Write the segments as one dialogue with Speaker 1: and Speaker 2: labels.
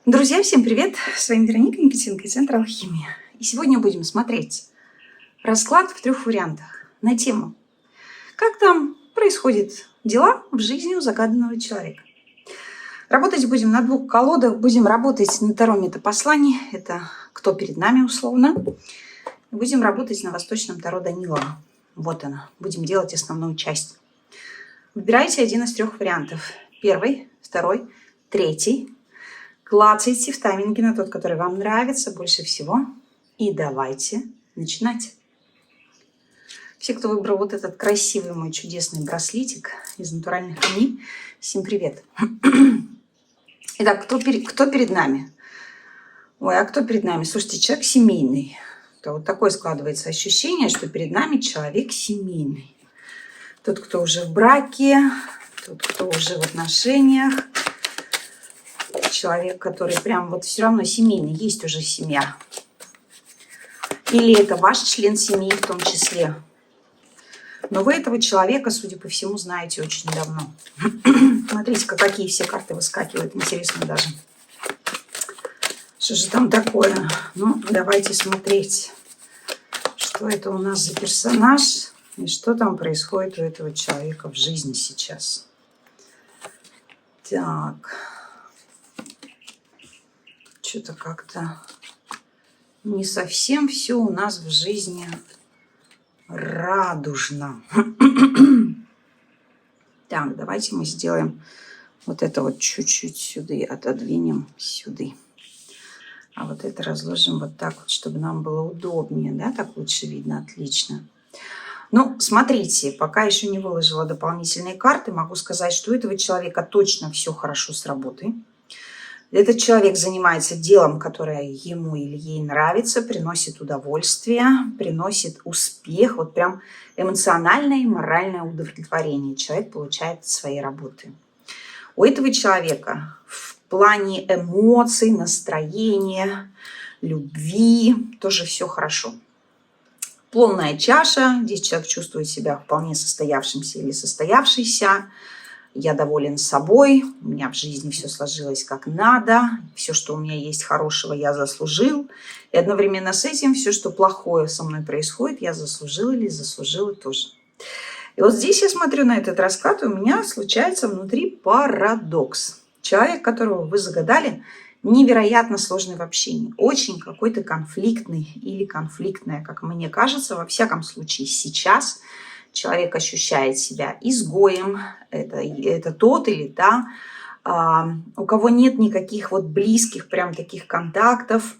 Speaker 1: Друзья, всем привет! С вами Вероника Никитенко и Центр Алхимии. И сегодня будем смотреть расклад в 3 вариантах на тему «Как там происходят дела в жизни у загаданного человека?». Работать будем на 2 колодах, будем работать на Таро Метапосланий, это кто перед нами условно. Будем работать на Восточном Таро Данила. Вот она, будем делать основную часть. Выбирайте один из 3 вариантов. 1, 2, 3. Клацайте в тайминге на тот, который вам нравится больше всего. И давайте начинать. Все, кто выбрал вот этот красивый мой чудесный браслетик из натуральных камней, всем привет. Итак, кто перед нами? Ой, а кто перед нами? Слушайте, человек семейный. То вот такое складывается ощущение, что перед нами человек семейный. Тот, кто уже в браке, тот, кто уже в отношениях. Человек, который прям вот все равно семейный, есть уже семья. Или это ваш член семьи в том числе. Но вы этого человека, судя по всему, знаете очень давно. Смотрите-ка, какие все карты выскакивают. Интересно даже. Что же там такое? Ну, давайте смотреть, что это у нас за персонаж и что там происходит у этого человека в жизни сейчас. Так. Что-то как-то не совсем все у нас в жизни радужно. Так, давайте мы сделаем вот это вот чуть-чуть сюда, отодвинем сюда. А вот это разложим вот так вот, чтобы нам было удобнее, да, так лучше видно, отлично. Ну, смотрите, пока еще не выложила дополнительные карты, могу сказать, что у этого человека точно все хорошо с работой. Этот человек занимается делом, которое ему или ей нравится, приносит удовольствие, приносит успех, вот прям эмоциональное и моральное удовлетворение человек получает от своей работы. У этого человека в плане эмоций, настроения, любви тоже все хорошо. Полная чаша, здесь человек чувствует себя вполне состоявшимся или состоявшейся. Я доволен собой, у меня в жизни все сложилось как надо, все, что у меня есть хорошего, я заслужил. И одновременно с этим все, что плохое со мной происходит, я заслужил или заслужила тоже. И вот здесь я смотрю на этот расклад, и у меня случается внутри парадокс. Человек, которого вы загадали, невероятно сложный в общении, очень какой-то конфликтный или конфликтная, как мне кажется, во всяком случае сейчас. Человек ощущает себя изгоем, это тот или та, у кого нет никаких вот близких прям таких контактов,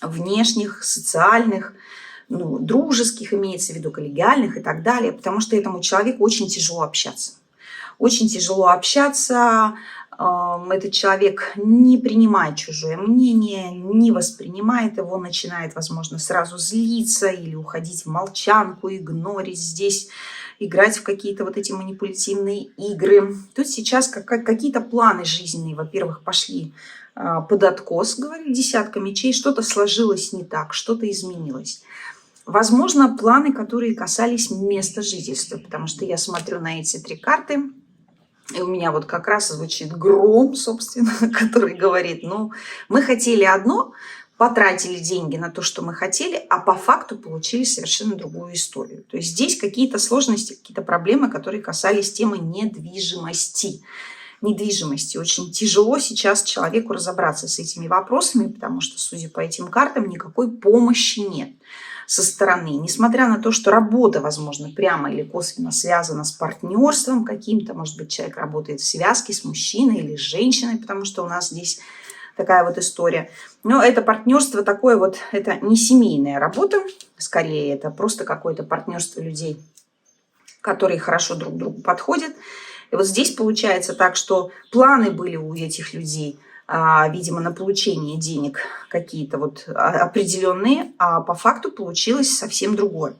Speaker 1: внешних, социальных, ну, дружеских, имеется в виду коллегиальных и так далее, потому что этому человеку очень тяжело общаться. Очень тяжело общаться, этот человек не принимает чужое мнение, не воспринимает его, начинает, возможно, сразу злиться или уходить в молчанку, игнорить здесь, играть в какие-то вот эти манипулятивные игры. Тут сейчас какие-то планы жизненные, во-первых, пошли под откос, говорю, 10 мечей, что-то сложилось не так, что-то изменилось. Возможно, планы, которые касались места жительства, потому что я смотрю на эти 3 карты, и у меня вот как раз звучит гром, собственно, который говорит, ну, мы хотели одно, потратили деньги на то, что мы хотели, а по факту получили совершенно другую историю. То есть здесь какие-то сложности, какие-то проблемы, которые касались темы недвижимости. Очень тяжело сейчас человеку разобраться с этими вопросами, потому что, судя по этим картам, никакой помощи нет со стороны. Несмотря на то, что работа, возможно, прямо или косвенно связана с партнерством каким-то, может быть, человек работает в связке с мужчиной или с женщиной, потому что у нас здесь такая вот история. Но это партнерство такое вот, это не семейная работа, скорее это просто какое-то партнерство людей, которые хорошо друг другу подходят. И вот здесь получается так, что планы были у этих людей, видимо, на получение денег какие-то вот определенные, а по факту получилось совсем другое.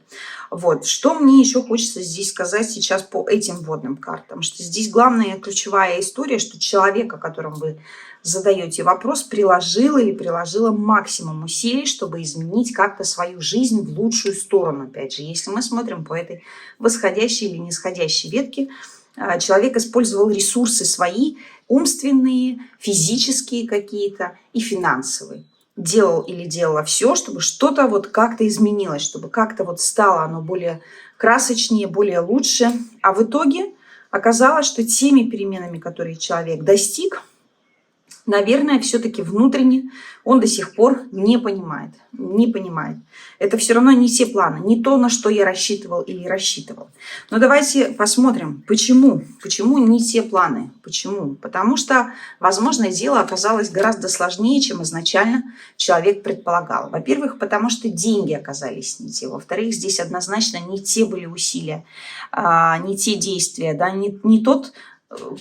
Speaker 1: Вот. Что мне еще хочется здесь сказать сейчас по этим водным картам, что здесь главная ключевая история, что человек, о котором вы задаете вопрос, приложил или приложила максимум усилий, чтобы изменить как-то свою жизнь в лучшую сторону. Опять же, если мы смотрим по этой восходящей или нисходящей ветке, человек использовал ресурсы свои, умственные, физические какие-то и финансовые. Делал или делала все, чтобы что-то вот как-то изменилось, чтобы как-то вот стало оно более красочнее, более лучше. А в итоге оказалось, что теми переменами, которые человек достиг, наверное, все-таки внутренне он до сих пор не понимает. Не понимает. Это все равно не те планы, не то, на что я рассчитывал или рассчитывал. Но давайте посмотрим, почему. Почему не те планы? Почему? Потому что, возможно, дело оказалось гораздо сложнее, чем изначально человек предполагал. Во-первых, потому что деньги оказались не те. Во-вторых, здесь однозначно не те были усилия, не те действия, да, не тот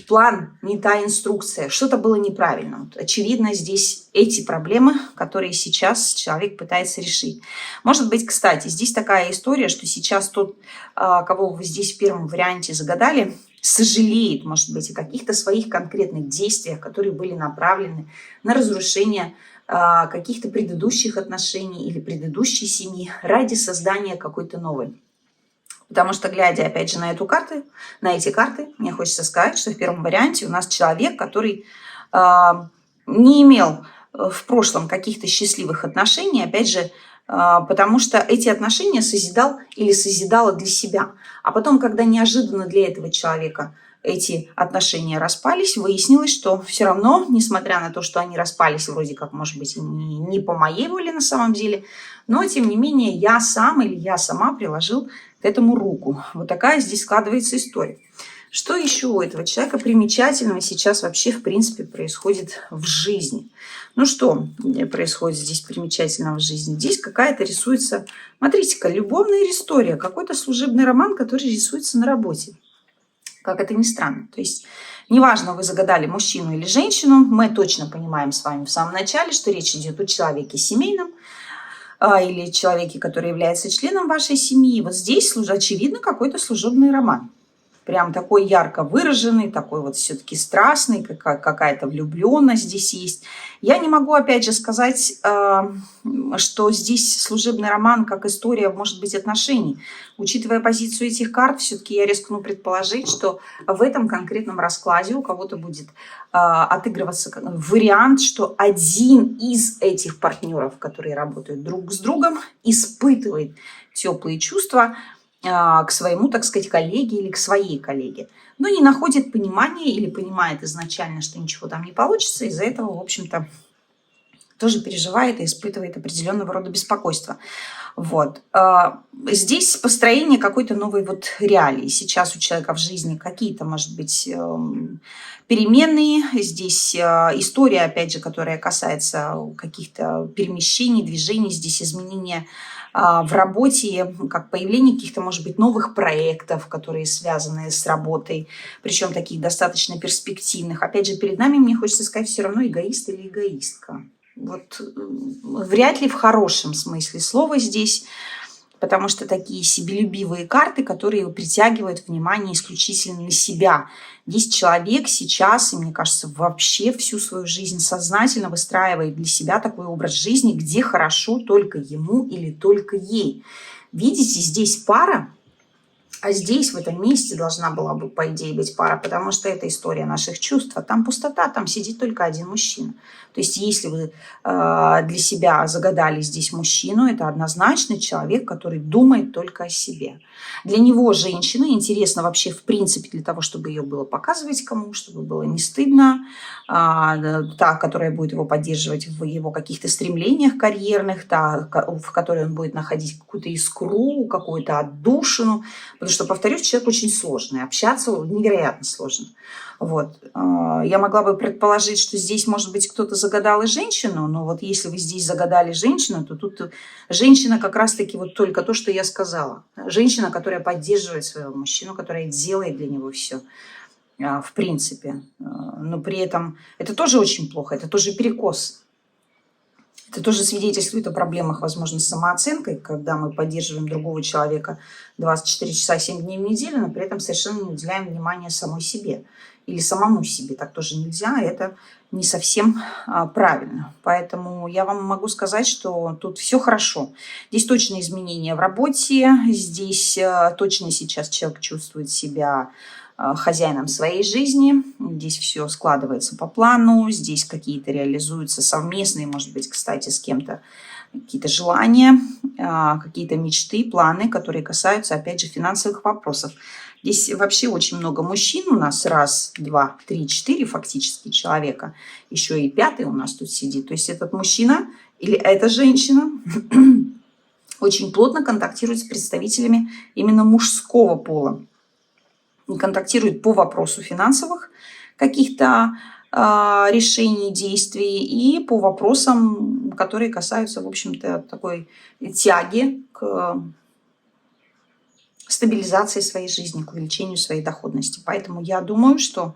Speaker 1: план, не та инструкция, что-то было неправильно. Вот, очевидно, здесь эти проблемы, которые сейчас человек пытается решить. Может быть, кстати, здесь такая история, что сейчас тот, кого вы здесь в первом варианте загадали, сожалеет, может быть, о каких-то своих конкретных действиях, которые были направлены на разрушение каких-то предыдущих отношений или предыдущей семьи ради создания какой-то новой. Потому что, глядя, опять же, на эти карты, мне хочется сказать, что в первом варианте у нас человек, который не имел в прошлом каких-то счастливых отношений, опять же, потому что эти отношения созидал или созидала для себя. А потом, когда неожиданно для этого человека эти отношения распались, выяснилось, что все равно, несмотря на то, что они распались вроде как, может быть, не по моей воле на самом деле, но, тем не менее, я сам или я сама приложил к этому руку. Вот такая здесь складывается история. Что еще у этого человека примечательного сейчас вообще, в принципе, происходит в жизни? Ну что происходит здесь примечательного в жизни? Здесь какая-то рисуется, смотрите-ка, любовная история, какой-то служебный роман, который рисуется на работе. Как это ни странно. То есть, неважно, вы загадали мужчину или женщину, мы точно понимаем с вами в самом начале, что речь идет о человеке семейном, или человеке, который является членом вашей семьи. Вот здесь, очевидно, какой-то служебный роман. Прям такой ярко выраженный, такой вот все-таки страстный, какая-то влюбленность здесь есть. Я не могу, опять же, сказать, что здесь служебный роман как история, может быть, отношений. Учитывая позицию этих карт, все-таки я рискну предположить, что в этом конкретном раскладе у кого-то будет отыгрываться вариант, что один из этих партнеров, которые работают друг с другом, испытывает теплые чувства к своему, так сказать, коллеге или к своей коллеге, но не находит понимания или понимает изначально, что ничего там не получится, из-за этого, в общем-то, тоже переживает и испытывает определенного рода беспокойство. Вот. Здесь построение какой-то новой вот реалии. Сейчас у человека в жизни какие-то, может быть, переменные. Здесь история, опять же, которая касается каких-то перемещений, движений, здесь изменения в работе, как появление каких-то, может быть, новых проектов, которые связаны с работой, причем таких достаточно перспективных. Опять же, перед нами, мне хочется сказать, все равно эгоист или эгоистка. Вот вряд ли в хорошем смысле слова здесь, потому что такие себелюбивые карты, которые притягивают внимание исключительно на себя. Здесь человек сейчас, и мне кажется, вообще всю свою жизнь сознательно выстраивает для себя такой образ жизни, где хорошо только ему или только ей. Видите, здесь пара, а здесь, в этом месте, должна была бы, по идее, быть пара, потому что это история наших чувств. А там пустота, там сидит только один мужчина. То есть, если вы для себя загадали здесь мужчину, это однозначно человек, который думает только о себе. Для него женщина интересна вообще, в принципе, для того, чтобы ее было показывать кому, чтобы было не стыдно. Та, которая будет его поддерживать в его каких-то стремлениях карьерных, та, в которой он будет находить какую-то искру, какую-то отдушину. Потому что, повторюсь, человек очень сложный, общаться невероятно сложно. Вот. Я могла бы предположить, что здесь, может быть, кто-то загадал и женщину, но вот если вы здесь загадали женщину, то тут женщина как раз-таки вот только то, что я сказала. Женщина, которая поддерживает своего мужчину, которая делает для него все, в принципе. Но при этом это тоже очень плохо, это тоже перекос. Это тоже свидетельствует о проблемах, возможно, с самооценкой, когда мы поддерживаем другого человека 24 часа 7 дней в неделю, но при этом совершенно не уделяем внимания самой себе. или самому себе. Так тоже нельзя, это не совсем правильно. Поэтому я вам могу сказать, что тут все хорошо. Здесь точно изменения в работе, здесь точно сейчас человек чувствует себя хозяином своей жизни. Здесь все складывается по плану, здесь какие-то реализуются совместные, может быть, кстати, с кем-то какие-то желания, какие-то мечты, планы, которые касаются, опять же, финансовых вопросов. Здесь вообще очень много мужчин у нас. Раз, два, три, четыре фактически человека. Еще и пятый у нас тут сидит. То есть этот мужчина или эта женщина очень плотно контактирует с представителями именно мужского пола. Контактирует по вопросу финансовых каких-то решений, действий и по вопросам, которые касаются, в общем-то, такой тяги к стабилизации своей жизни, к увеличению своей доходности. Поэтому я думаю, что,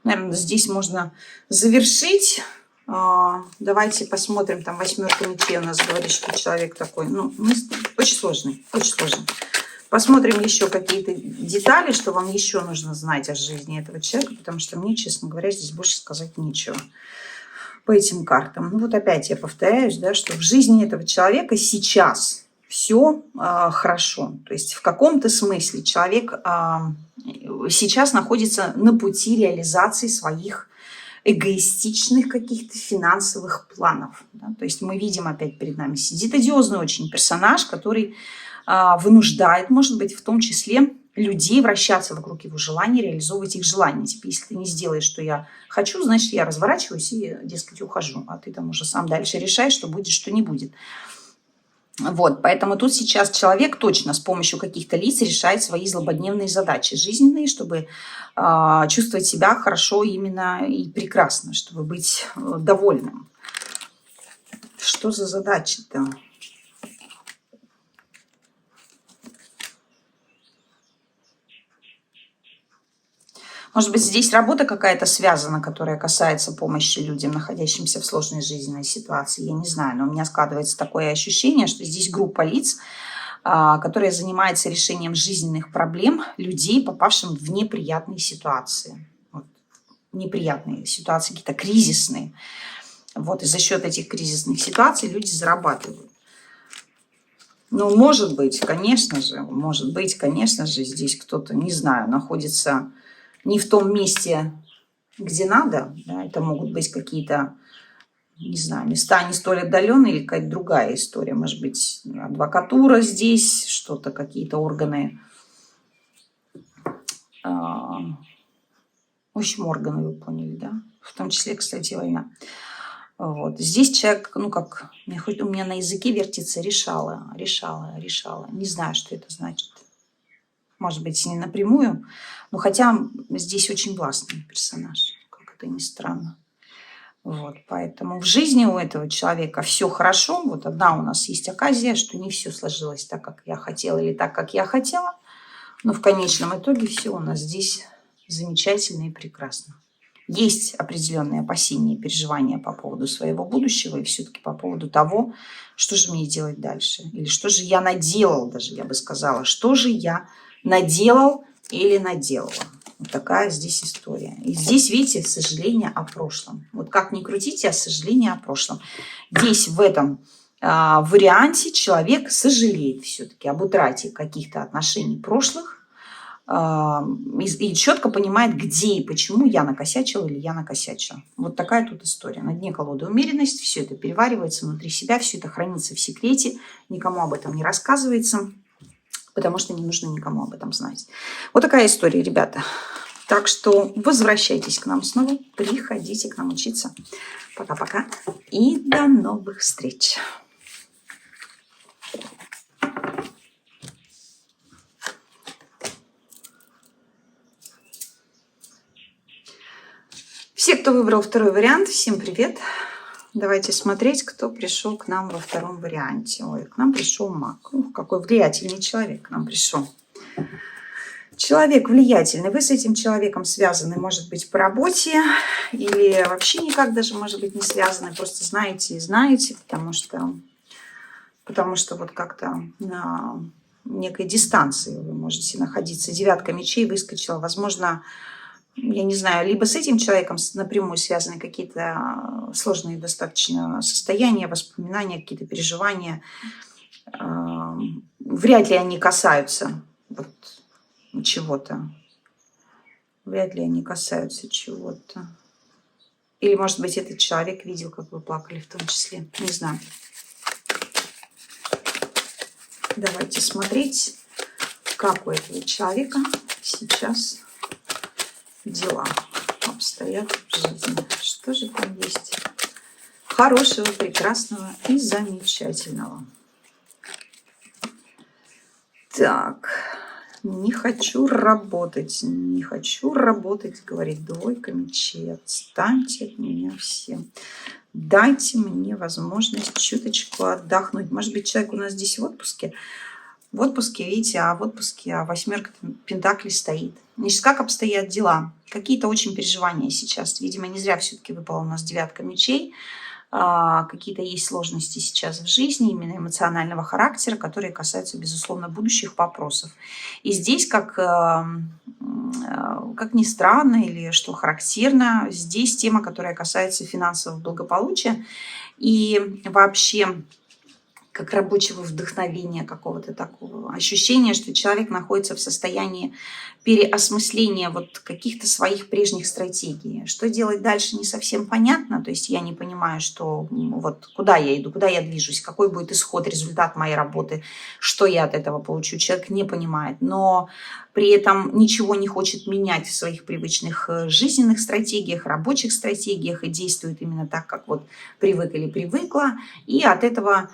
Speaker 1: наверное, здесь можно завершить. Давайте посмотрим, там 8 мечей у нас говорит, что человек такой, ну, очень сложный, очень сложный. Посмотрим еще какие-то детали, что вам еще нужно знать о жизни этого человека, потому что мне, честно говоря, здесь больше сказать нечего по этим картам. Ну вот опять я повторяюсь, да, что в жизни этого человека сейчас все хорошо. То есть в каком-то смысле человек сейчас находится на пути реализации своих эгоистичных каких-то финансовых планов. Да? То есть мы видим, опять перед нами сидит одиозный очень персонаж, который вынуждает, может быть, в том числе людей вращаться вокруг его желаний, реализовывать их желания. Типа, если ты не сделаешь, что я хочу, значит, я разворачиваюсь и, дескать, ухожу. А ты там уже сам дальше решаешь, что будет, что не будет. Вот, поэтому тут сейчас человек точно с помощью каких-то лиц решает свои злободневные задачи жизненные, чтобы чувствовать себя хорошо именно и прекрасно, чтобы быть довольным. Что за задачи-то? Может быть, здесь работа какая-то связана, которая касается помощи людям, находящимся в сложной жизненной ситуации. Я не знаю, но у меня складывается такое ощущение, что здесь группа лиц, которая занимается решением жизненных проблем людей, попавшим в неприятные ситуации. Вот. Неприятные ситуации, какие-то кризисные. Вот, и за счет этих кризисных ситуаций люди зарабатывают. Ну, может быть, конечно же, здесь кто-то, не знаю, находится не в том месте, где надо. Да, это могут быть какие-то, не знаю, места не столь отдаленные или какая-то другая история. Может быть, адвокатура здесь, что-то, какие-то органы. В общем, органы, вы поняли, да? В том числе, кстати, война. Вот. Здесь человек, ну как, хоть у меня на языке вертится, решала. Не знаю, что это значит. Может быть, не напрямую, но хотя здесь очень властный персонаж, как это ни странно. Вот, поэтому в жизни у этого человека все хорошо. Вот одна у нас есть оказия, что не все сложилось так, как я хотела или так, как я хотела. Но в конечном итоге все у нас здесь замечательно и прекрасно. Есть определенные опасения и переживания по поводу своего будущего и все-таки по поводу того, что же мне делать дальше. Или что же я наделал, даже я бы сказала, что же я наделал или наделала. Вот такая здесь история. И здесь, видите, сожаление о прошлом. Вот как ни крутите, а сожаление о прошлом. Здесь в этом варианте человек сожалеет все-таки об утрате каких-то отношений прошлых и четко понимает, где и почему я накосячила или я накосячила. Вот такая тут история. На дне колоды умеренность, все это переваривается внутри себя, все это хранится в секрете, никому об этом не рассказывается, потому что не нужно никому об этом знать. Вот такая история, ребята. Так что возвращайтесь к нам снова, приходите к нам учиться. Пока-пока и до новых встреч. Все, кто выбрал второй вариант, всем привет. Давайте смотреть, кто пришел к нам во втором варианте. Ой, к нам пришел маг. Какой влиятельный человек к нам пришел. Человек влиятельный. Вы с этим человеком связаны, может быть, по работе или вообще никак даже, может быть, не связаны. Просто знаете и знаете, потому что вот как-то на некой дистанции вы можете находиться. Девятка мечей выскочила. Возможно, я не знаю, либо с этим человеком напрямую связаны какие-то сложные достаточно состояния, воспоминания, какие-то переживания. Вряд ли они касаются вот чего-то. Вряд ли они касаются чего-то. Или, может быть, этот человек видел, как вы плакали в том числе. Не знаю. Давайте смотреть, как у этого человека сейчас дела обстоят в жизни. Что же там есть хорошего, прекрасного и замечательного? Так, не хочу работать, говорит двойка мечей. Отстаньте от меня все. Дайте мне возможность чуточку отдохнуть. Может быть, человек у нас здесь в отпуске? В отпуске, видите, восьмерка пентаклей стоит. Значит, как обстоят дела? Какие-то очень переживания сейчас. Видимо, не зря все-таки выпала у нас девятка мечей. Какие-то есть сложности сейчас в жизни, именно эмоционального характера, которые касаются, безусловно, будущих вопросов. И здесь, как ни странно или что характерно, здесь тема, которая касается финансового благополучия и вообще как рабочего вдохновения, какого-то такого ощущения, что человек находится в состоянии переосмысления вот каких-то своих прежних стратегий. Что делать дальше, не совсем понятно. То есть я не понимаю, что вот куда я иду, куда я движусь, какой будет исход, результат моей работы, что я от этого получу. Человек не понимает, но при этом ничего не хочет менять в своих привычных жизненных стратегиях, рабочих стратегиях и действует именно так, как вот привык или привыкла. И от этого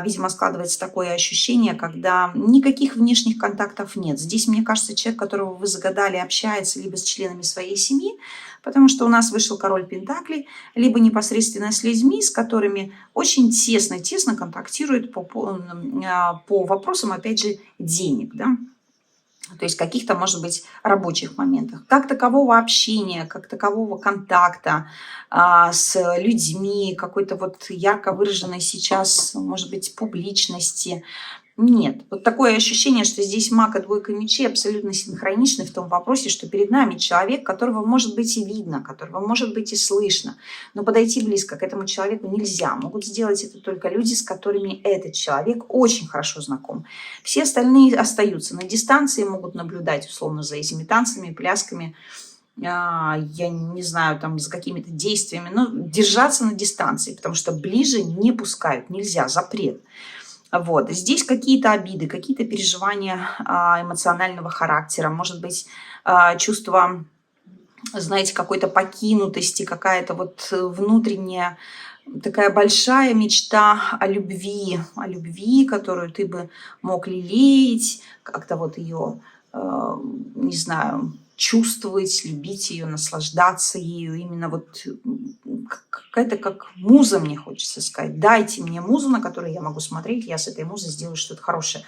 Speaker 1: видимо, складывается такое ощущение, когда никаких внешних контактов нет. Здесь, мне кажется, человек, которого вы загадали, общается либо с членами своей семьи, потому что у нас вышел король Пентаклей, либо непосредственно с людьми, с которыми очень тесно контактирует по вопросам, опять же, денег, да? То есть каких-то, может быть, рабочих моментах. Как такового общения, как такового контакта с людьми, какой-то вот ярко выраженной сейчас, может быть, публичности. Нет. Вот такое ощущение, что здесь маг и двойка мечей абсолютно синхроничны в том вопросе, что перед нами человек, которого может быть и видно, которого может быть и слышно. Но подойти близко к этому человеку нельзя. Могут сделать это только люди, с которыми этот человек очень хорошо знаком. Все остальные остаются на дистанции, могут наблюдать условно за этими танцами, плясками, я не знаю, там, за какими-то действиями, но держаться на дистанции, потому что ближе не пускают, нельзя, запрет. Вот. Здесь какие-то обиды, какие-то переживания эмоционального характера, может быть, чувство, знаете, какой-то покинутости, какая-то вот внутренняя такая большая мечта о любви, которую ты бы мог лелеять, как-то вот ее, не знаю, чувствовать, любить ее, наслаждаться ею. Именно вот какая-то как муза, мне хочется сказать. Дайте мне музу, на которую я могу смотреть, я с этой музой сделаю что-то хорошее.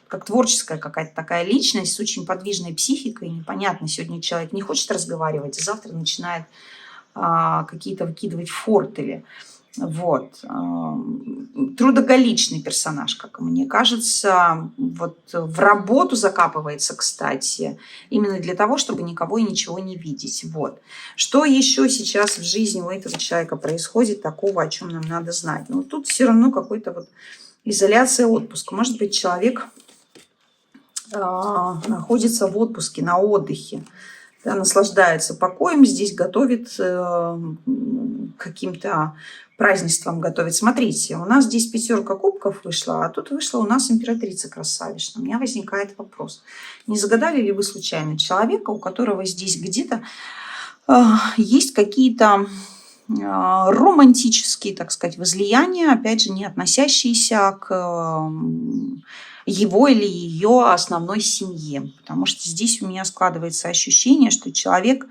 Speaker 1: Как творческая какая-то такая личность с очень подвижной психикой. Непонятно, сегодня человек не хочет разговаривать, а завтра начинает какие-то выкидывать фортели. Вот. Трудоголичный персонаж, как мне кажется, вот в работу закапывается, кстати, именно для того, чтобы никого и ничего не видеть. Вот. Что еще сейчас в жизни у этого человека происходит такого, о чем нам надо знать? Ну, тут все равно какой-то вот изоляция, отпуск. Может быть, человек находится в отпуске, на отдыхе, да, наслаждается покоем, здесь готовит каким-то празднеством готовит. Смотрите, у нас здесь пятерка кубков вышла, а тут вышла у нас императрица красавица. У меня возникает вопрос. Не загадали ли вы случайно человека, у которого здесь где-то есть какие-то романтические, так сказать, возлияния, опять же, не относящиеся к его или ее основной семье. Потому что здесь у меня складывается ощущение, что человек,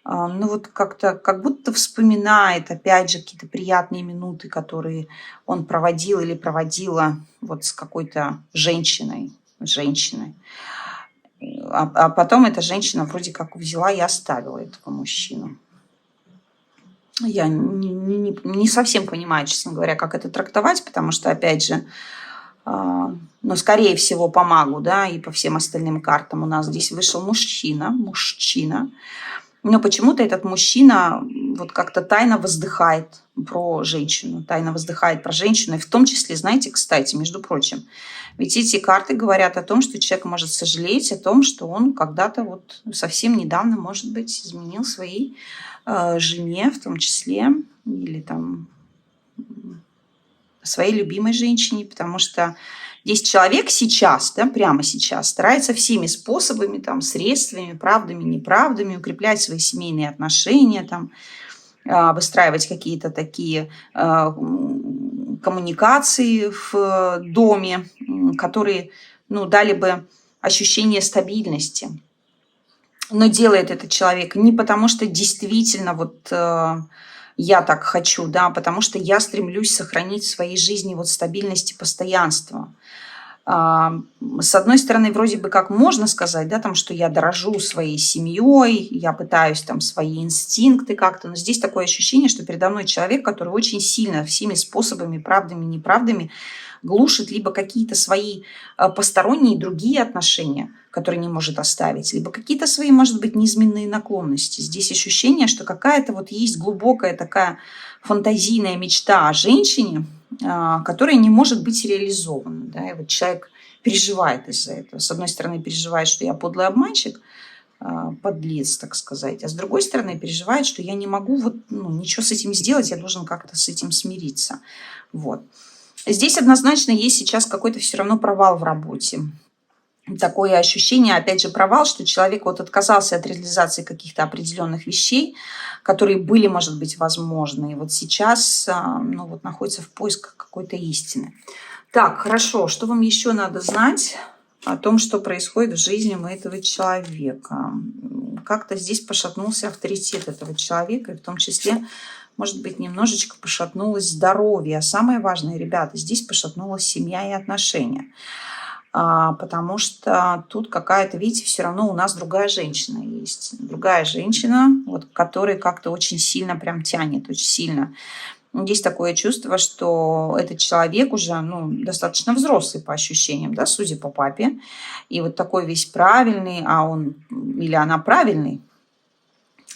Speaker 1: ну вот как-то, как будто вспоминает, опять же, какие-то приятные минуты, которые он проводил или проводила вот с какой-то женщиной. А потом эта женщина вроде как взяла и оставила этого мужчину. Я не совсем понимаю, честно говоря, как это трактовать, потому что, опять же, но, скорее всего, по магу, да, и по всем остальным картам у нас здесь вышел мужчина, Но почему-то этот мужчина вот как-то тайно воздыхает про женщину, тайно воздыхает про женщину. И в том числе, знаете, кстати, между прочим, ведь эти карты говорят о том, что человек может сожалеть о том, что он когда-то вот совсем недавно, может быть, изменил своей жене в том числе, или там своей любимой женщине, потому что здесь человек сейчас, да, прямо сейчас старается всеми способами, там, средствами, правдами, неправдами укреплять свои семейные отношения, там, выстраивать какие-то такие коммуникации в доме, которые, ну, дали бы ощущение стабильности. Но делает этот человек не потому, что действительно вот я так хочу, да, а потому что я стремлюсь сохранить в своей жизни вот стабильность и постоянство. С одной стороны, вроде бы как можно сказать, да, там, что я дорожу своей семьей, я пытаюсь там свои инстинкты как-то, но здесь такое ощущение, что передо мной человек, который очень сильно всеми способами, правдами, неправдами, глушит либо какие-то свои посторонние другие отношения, которые не может оставить, либо какие-то свои, может быть, низменные наклонности. Здесь ощущение, что какая-то вот есть глубокая такая фантазийная мечта о женщине, которая не может быть реализована. Да? И вот человек переживает из-за этого. С одной стороны, переживает, что я подлый обманщик, подлец, так сказать, а с другой стороны, переживает, что я не могу вот, ну, ничего с этим сделать, я должен как-то с этим смириться. Вот. Здесь однозначно есть сейчас какой-то все равно провал в работе. Такое ощущение, опять же, провал, что человек вот отказался от реализации каких-то определенных вещей, которые были, может быть, возможны. И вот сейчас, ну, вот находится в поисках какой-то истины. Так, хорошо. Что вам еще надо знать о том, что происходит в жизни у этого человека? Как-то здесь пошатнулся авторитет этого человека, и в том числе, может быть, немножечко пошатнулось здоровье. А самое важное, ребята, здесь пошатнулась семья и отношения. Потому что тут какая-то, видите, все равно у нас другая женщина есть. Другая женщина, вот, которая как-то очень сильно прям тянет, очень сильно. Есть такое чувство, что этот человек уже, ну, достаточно взрослый по ощущениям, да, судя по папе. И вот такой весь правильный, а он или она правильный,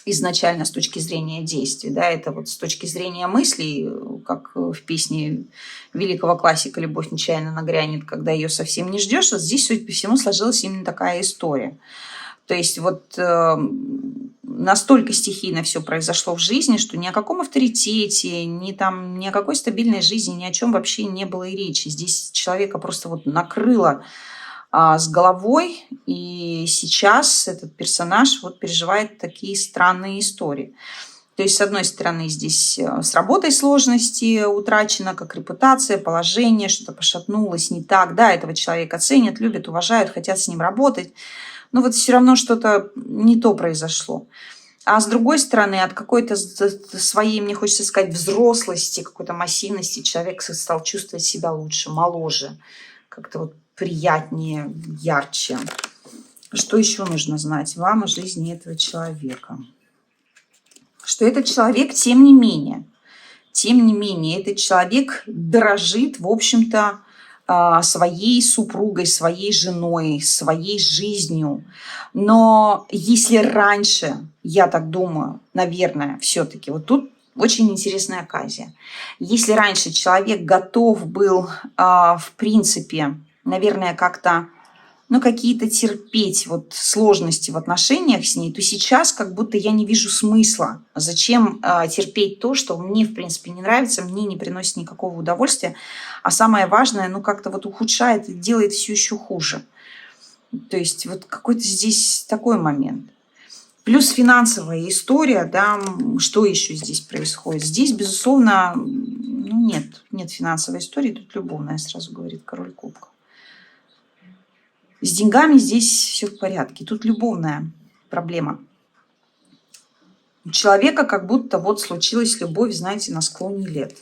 Speaker 1: изначально с точки зрения действий, да, это вот с точки зрения мыслей, как в песне великого классика «Любовь нечаянно нагрянет, когда ее совсем не ждешь», вот здесь, судя по всему, сложилась именно такая история. То есть вот настолько стихийно все произошло в жизни, что ни о каком авторитете, ни о какой стабильной жизни, ни о чем вообще не было и речи. Здесь человека просто вот накрыло с головой, и сейчас этот персонаж вот переживает такие странные истории. То есть, с одной стороны, здесь с работой сложности утрачено, как репутация, положение, что-то пошатнулось не так. Да, этого человека ценят, любят, уважают, хотят с ним работать, но вот все равно что-то не то произошло. А с другой стороны, от какой-то своей, мне хочется сказать, взрослости, какой-то массивности человек стал чувствовать себя лучше, моложе, как-то вот приятнее, ярче. Что еще нужно знать вам о жизни этого человека? Что этот человек, тем не менее, этот человек дорожит, в общем-то, своей супругой, своей женой, своей жизнью. Но если раньше, я так думаю, наверное, все-таки, вот тут очень интересная оказия. Если раньше человек готов был, в принципе, наверное, как-то, ну, какие-то терпеть вот сложности в отношениях с ней, то сейчас как будто я не вижу смысла. Зачем терпеть то, что мне, в принципе, не нравится, мне не приносит никакого удовольствия, а самое важное, ну, как-то вот ухудшает и делает все еще хуже. То есть вот какой-то здесь такой момент. Плюс финансовая история, да, что еще здесь происходит? Здесь, безусловно, ну, нет финансовой истории, тут любовная, сразу говорит король кубков. С деньгами здесь все в порядке. Тут любовная проблема. У человека как будто вот случилась любовь, знаете, на склоне лет.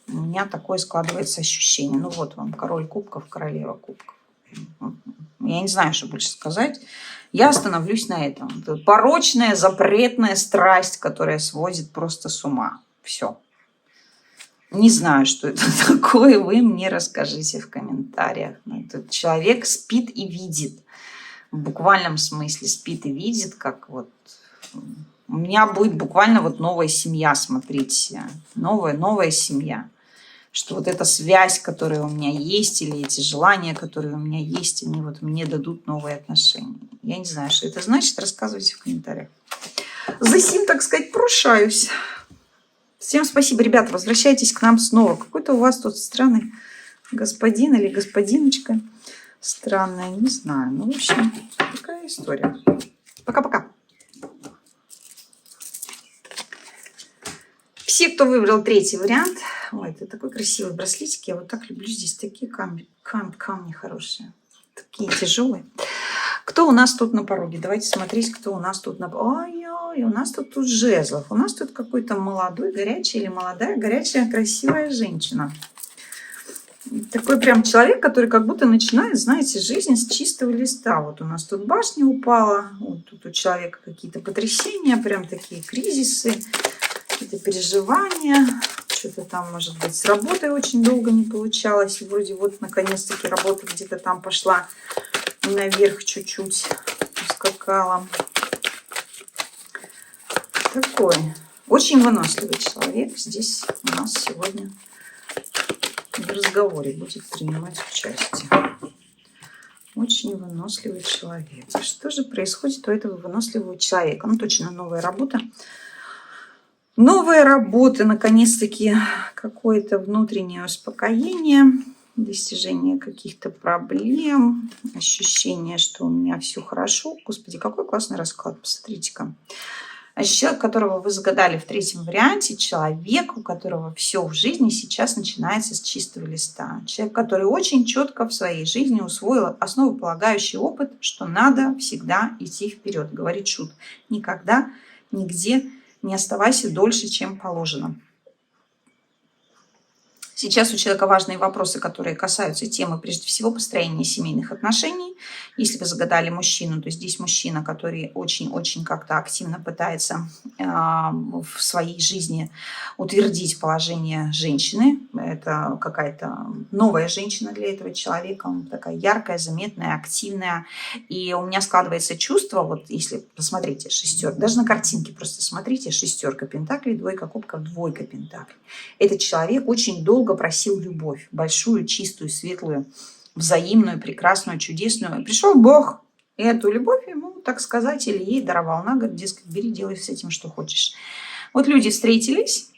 Speaker 1: У меня такое складывается ощущение. Ну вот вам король кубков, королева кубков. Я не знаю, что больше сказать. Я остановлюсь на этом. Это порочная, запретная страсть, которая сводит просто с ума. Все. Не знаю, что это такое, вы мне расскажите в комментариях. Этот человек спит и видит. В буквальном смысле спит и видит, как вот у меня будет буквально вот новая семья, смотрите. Новая семья. Что вот эта связь, которая у меня есть, или эти желания, которые у меня есть, они вот мне дадут новые отношения. Я не знаю, что это значит, рассказывайте в комментариях. Засим, так сказать, прощаюсь. Всем спасибо, ребята, возвращайтесь к нам снова. Какой-то у вас тут странный господин или господиночка. Странная, не знаю. Ну, в общем, такая история. Пока-пока. Все, кто выбрал третий вариант. Ой, это такой красивый браслетик. Я вот так люблю. Здесь такие камни хорошие. Такие тяжелые. Кто у нас тут на пороге? Давайте смотреть, кто у нас тут на пороге. Ой, у нас тут жезлов. У нас тут какой-то молодой, горячий или молодая, горячая, красивая женщина. Такой прям человек, который как будто начинает, знаете, жизнь с чистого листа. Вот у нас тут башня упала. Вот тут у человека какие-то потрясения, прям такие кризисы. Какие-то переживания, что-то там, может быть, с работой очень долго не получалось. И вроде вот, наконец-таки, работа где-то там пошла наверх чуть-чуть, ускакала. Такой очень выносливый человек здесь у нас сегодня в разговоре будет принимать участие. Очень выносливый человек. Что же происходит у этого выносливого человека? Ну, точно новая работа. Новая работа, наконец-таки, какое-то внутреннее успокоение, достижение каких-то проблем, ощущение, что у меня все хорошо. Господи, какой классный расклад, посмотрите-ка. Человек, которого вы загадали в третьем варианте, человек, у которого все в жизни сейчас начинается с чистого листа. Человек, который очень четко в своей жизни усвоил основополагающий опыт, что надо всегда идти вперед. Говорит Шут, никогда, нигде не оставайся дольше, чем положено. Сейчас у человека важные вопросы, которые касаются темы, прежде всего, построения семейных отношений. Если вы загадали мужчину, то здесь мужчина, который очень-очень как-то активно пытается в своей жизни утвердить положение женщины. Это какая-то новая женщина для этого человека. Он такая яркая, заметная, активная. И у меня складывается чувство, вот если посмотрите, шестерка, даже на картинке просто смотрите, шестерка пентаклей, двойка кубков, двойка пентаклей. Этот человек очень долго просил любовь, большую, чистую, светлую, взаимную, прекрасную, чудесную. И пришел Бог, и эту любовь ему, так сказать, или ей даровал. Она говорит, дескать, бери, делай с этим, что хочешь. Вот люди встретились,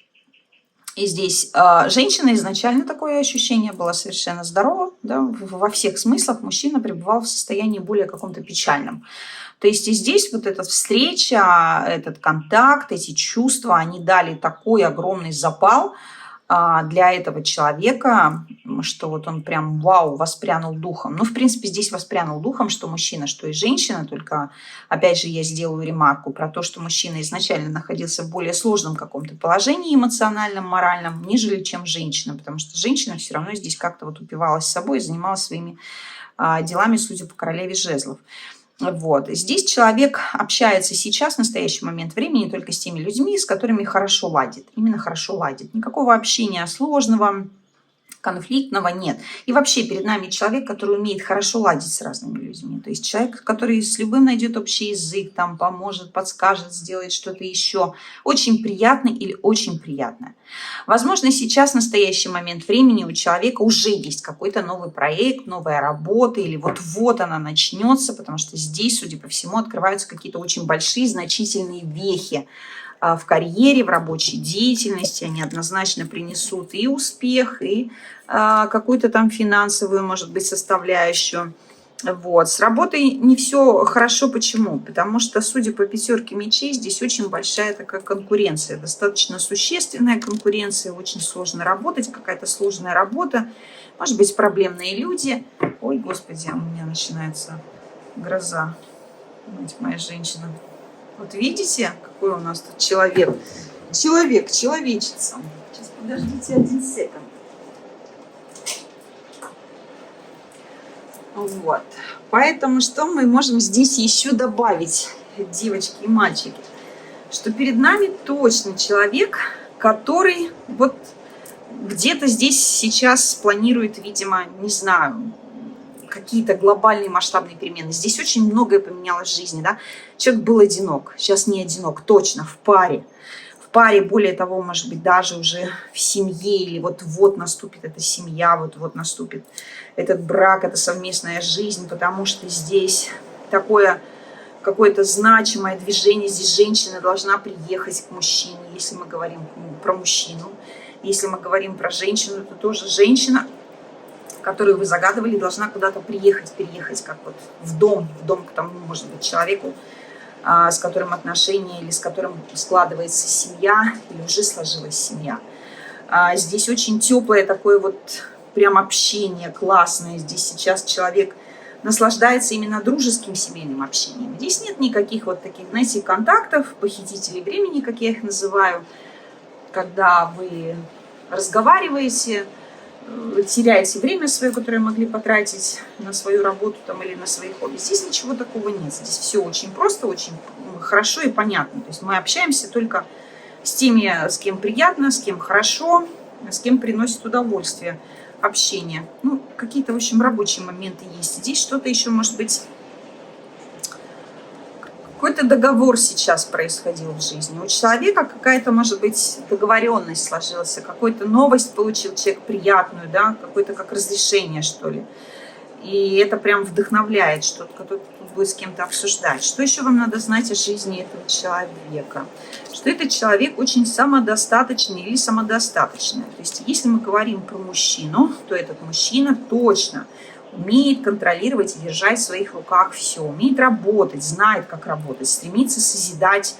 Speaker 1: и здесь женщина изначально такое ощущение было совершенно здорово, да, во всех смыслах мужчина пребывал в состоянии более каком-то печальном. То есть и здесь вот эта встреча, этот контакт, эти чувства, они дали такой огромный запал для этого человека, что вот он прям вау, воспрянул духом. Ну, в принципе, здесь воспрянул духом, что мужчина, что и женщина, только, опять же, я сделаю ремарку про то, что мужчина изначально находился в более сложном каком-то положении эмоциональном, моральном, нежели чем женщина, потому что женщина все равно здесь как-то вот упивалась собой и занималась своими делами, судя по королеве жезлов. Вот. Здесь человек общается сейчас, в настоящий момент времени, только с теми людьми, с которыми хорошо ладит. Именно хорошо ладит. Никакого общения сложного, конфликтного нет. И вообще перед нами человек, который умеет хорошо ладить с разными людьми. То есть человек, который с любым найдет общий язык, там, поможет, подскажет, сделает что-то еще. Очень приятный или очень приятное. Возможно, сейчас, в настоящий момент времени, у человека уже есть какой-то новый проект, новая работа, или вот-вот она начнется, потому что здесь, судя по всему, открываются какие-то очень большие, значительные вехи в карьере, в рабочей деятельности. Они однозначно принесут и успех, и какую-то там финансовую, может быть, составляющую. Вот. С работой не все хорошо. Почему? Потому что, судя по пятерке мечей, здесь очень большая такая конкуренция, достаточно существенная конкуренция, очень сложно работать, какая-то сложная работа, может быть, проблемные люди. Ой, господи, у меня начинается гроза. Мать моя женщина. Вот видите, какой у нас тут человек? Человек, человечица. Сейчас, подождите 1 секунд. Вот. Поэтому что мы можем здесь еще добавить, девочки и мальчики? Что перед нами точно человек, который вот где-то здесь сейчас планирует, видимо, не знаю, какие-то глобальные масштабные перемены. Здесь очень многое поменялось в жизни, да. Человек был одинок, сейчас не одинок, точно, в паре. В паре, более того, может быть, даже уже в семье, или вот-вот наступит эта семья, вот-вот наступит этот брак, эта совместная жизнь, потому что здесь такое какое-то значимое движение. Здесь женщина должна приехать к мужчине, если мы говорим про мужчину. Если мы говорим про женщину, то тоже женщина, которую вы загадывали, должна куда-то переехать как вот в дом к тому, может быть, человеку, с которым отношения, или с которым складывается семья, или уже сложилась семья. Здесь очень теплое такое вот прям общение, классное. Здесь сейчас человек наслаждается именно дружеским семейным общением. Здесь нет никаких вот таких, знаете, контактов, похитителей времени, как я их называю, когда вы разговариваете, теряете время свое, которое могли потратить на свою работу там, или на свои хобби. Здесь ничего такого нет. Здесь все очень просто, очень хорошо и понятно. То есть мы общаемся только с теми, с кем приятно, с кем хорошо, с кем приносит удовольствие общение. Ну, какие-то, в общем, рабочие моменты есть. Здесь что-то еще, может быть, какой-то договор сейчас происходил в жизни. У человека какая-то, может быть, договоренность сложилась, какую-то новость получил человек приятную, да, какое-то как разрешение, что ли. И это прям вдохновляет, что кто-то будет с кем-то обсуждать. Что еще вам надо знать о жизни этого человека? Что этот человек очень самодостаточный или самодостаточный. То есть, если мы говорим про мужчину, то этот мужчина точно умеет контролировать и держать в своих руках все, умеет работать, знает, как работать, стремится созидать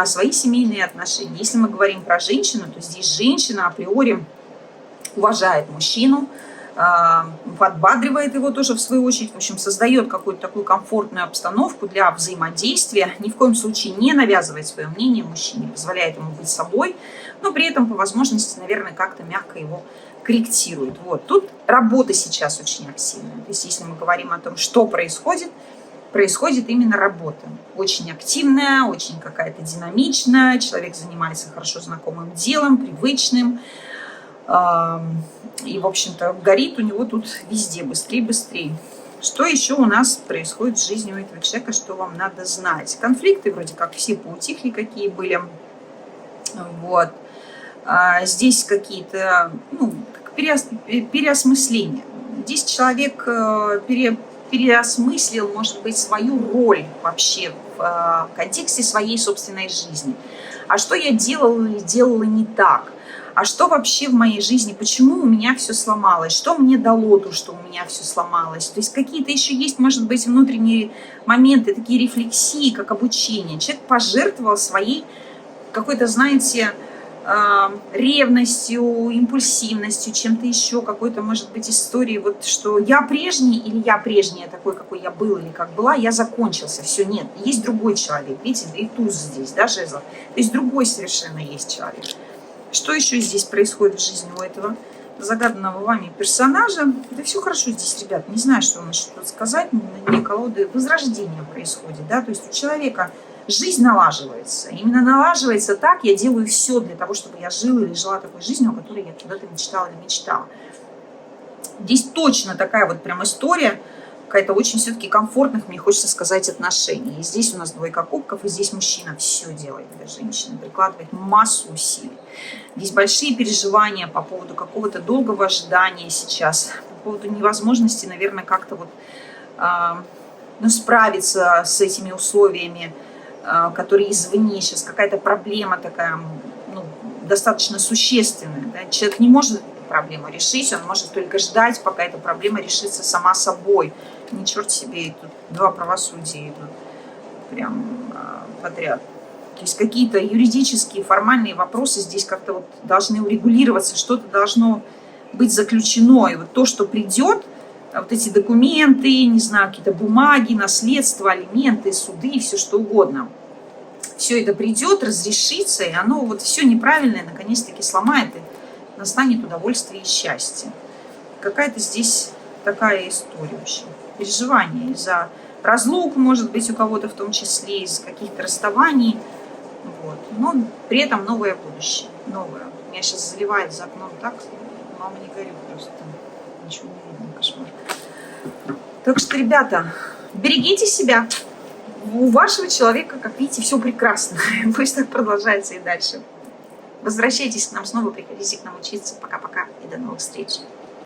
Speaker 1: свои семейные отношения. Если мы говорим про женщину, то здесь женщина априори уважает мужчину, подбадривает его тоже в свою очередь, в общем, создает какую-то такую комфортную обстановку для взаимодействия, ни в коем случае не навязывает свое мнение мужчине, позволяет ему быть собой, но при этом по возможности, наверное, как-то мягко его корректирует. Вот. Тут работа сейчас очень активная. То есть если мы говорим о том, что происходит, происходит именно работа. Очень активная, очень какая-то динамичная, человек занимается хорошо знакомым делом, привычным, и, в общем-то, горит у него тут везде, быстрее. Что еще у нас происходит в жизни у этого человека, что вам надо знать? Конфликты вроде как все поутихли, какие были. Вот. Здесь какие-то, ну, переосмысления. Здесь человек переосмыслил, может быть, свою роль вообще в контексте своей собственной жизни. А что я делала или делала не так? А что вообще в моей жизни, почему у меня все сломалось, что мне дало то, что у меня все сломалось. То есть какие-то еще есть, может быть, внутренние моменты, такие рефлексии, как обучение. Человек пожертвовал своей какой-то, знаете, ревностью, импульсивностью, чем-то еще, какой-то, может быть, историей, вот что я прежний или я прежняя, такой, какой я был или как была, я закончился, все, нет, есть другой человек, видите, и туз здесь, да, жезлов, то есть другой совершенно есть человек. Что еще здесь происходит в жизни у этого загаданного вами персонажа? Да все хорошо здесь, ребят, не знаю, что вам еще тут сказать, на дне колоды возрождение происходит, да, то есть у человека жизнь налаживается. Именно налаживается так, я делаю все для того, чтобы я жила или жила такой жизнью, о которой я когда-то мечтала или мечтала. Здесь точно такая вот прям история, какая-то очень все-таки комфортных, мне хочется сказать, отношений. И здесь у нас двойка кубков, и здесь мужчина все делает для женщины, прикладывает массу усилий. Здесь большие переживания по поводу какого-то долгого ожидания сейчас, по поводу невозможности, наверное, как-то вот справиться с этими условиями, которые извне, сейчас какая-то проблема такая, ну, достаточно существенная. Да? Человек не может эту проблему решить, он может только ждать, пока эта проблема решится сама собой. Не черт себе, и тут два правосудия идут прям подряд. То есть какие-то юридические, формальные вопросы здесь как-то вот должны урегулироваться, что-то должно быть заключено. И вот то, что придет, вот эти документы, не знаю, какие-то бумаги, наследство, алименты, суды, все что угодно. Все это придет, разрешится, и оно вот все неправильное наконец-таки сломает, и настанет удовольствие и счастье. Какая-то здесь такая история вообще. Переживания из-за разлук, может быть, у кого-то в том числе, из каких-то расставаний. Вот. Но при этом новое будущее. Новое. Меня сейчас заливает за окном так, мама не горит просто. Ничего не видно, кошмар. Так что, ребята, берегите себя. У вашего человека, как видите, все прекрасно. Пусть так продолжается и дальше. Возвращайтесь к нам снова, приходите к нам учиться. Пока-пока и до новых встреч.